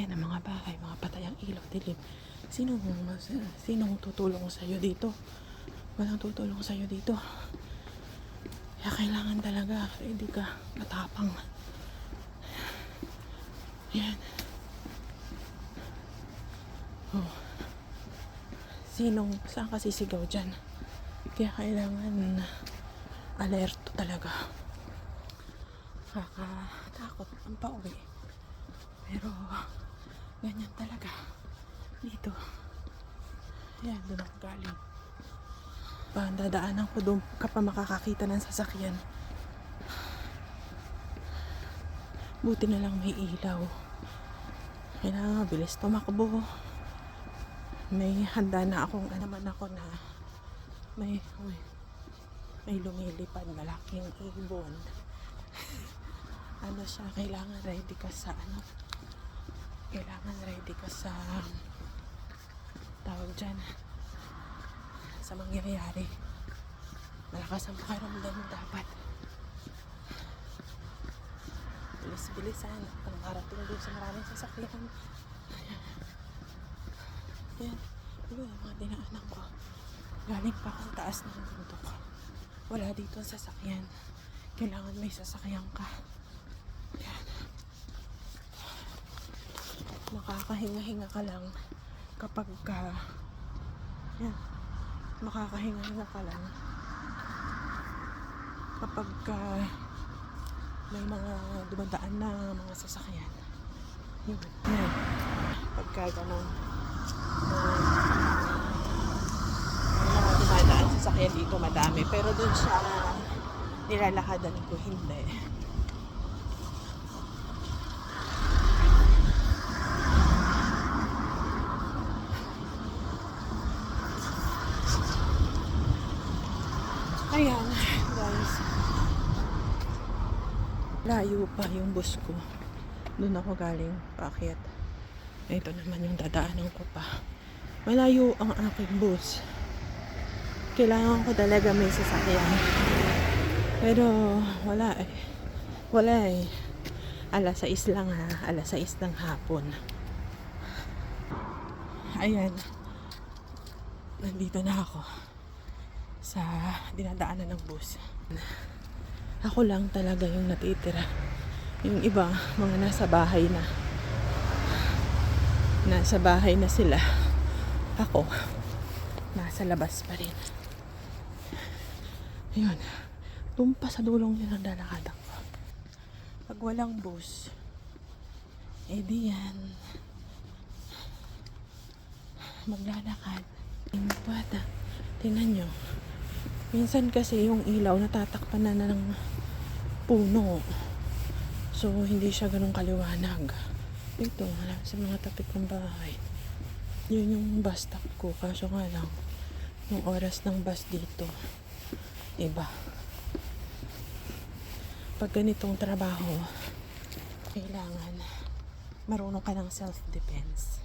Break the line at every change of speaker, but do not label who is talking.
Ayan ang mga bahay, mga patay ang ilaw, dilim. Sinong tutulong sa'yo dito? Walang tutulong sa'yo dito. Kaya kailangan talaga, ready ka, matapang. Ayan. Oh. Saan ka sisigaw dyan? Kaya kailangan alerto talaga. Kakatakot ang pauwi. Pero ganyan talaga dito. Yan, doon ako galing. Dadaanan ko doon ka pa makakakita ng sasakyan. Buti na lang may ilaw. Kailangan mabilis tumakbo. May handa na akong naman ako na may lumilipad malaking ibon. Ano siya, kailangan ready ka sa tawag dyan, sa mangyayari. Malakas ang pakiramdam dapat. Bilis-bilisan pang marating doon sa maraming sasakyan. Ayan, yung mga dinaanan ko. Galing pa akong taas ng bundok. Wala dito ang sasakyan. Kailangan may sasakyan ka. Ayan. Makakahinga-hinga ka lang kapag yan, makakahinga-hinga ka lang kapag may mga dumadaan na mga sasakyan. Yun. Yan. Pagka gano'n mga dumadaan sasakyan dito madami, pero dun siya nilalakadan ko hindi. Ayan guys, layo pa yung bus ko. Doon ako galing paakyat. Ito naman yung dadaanan ko pa. Malayo ang aking bus. Kailangan ko talaga may sasakyan. Pero wala eh. Alas 6 lang ha. Alas 6 ng hapon. Ayan. Nandito na ako sa dinadaanan ng bus. Ako lang talaga yung natitira. Yung iba, mga nasa bahay na. Nasa bahay na sila. Ako, nasa labas pa rin. Ayun. Doon pa sa dulong yun ang lalakadan ko. Pag walang bus, di yan. Maglalakad. Yung bata, tingnan nyo. Minsan kasi yung ilaw natatakpan na ng puno. So, hindi siya ganun kaliwanag. Ito, wala sa mga tapik ng bahay. Yun yung bus stop ko. Kaso nga lang, yung oras ng bus dito, iba. Pag ganitong trabaho, kailangan marunong ka ng self-defense.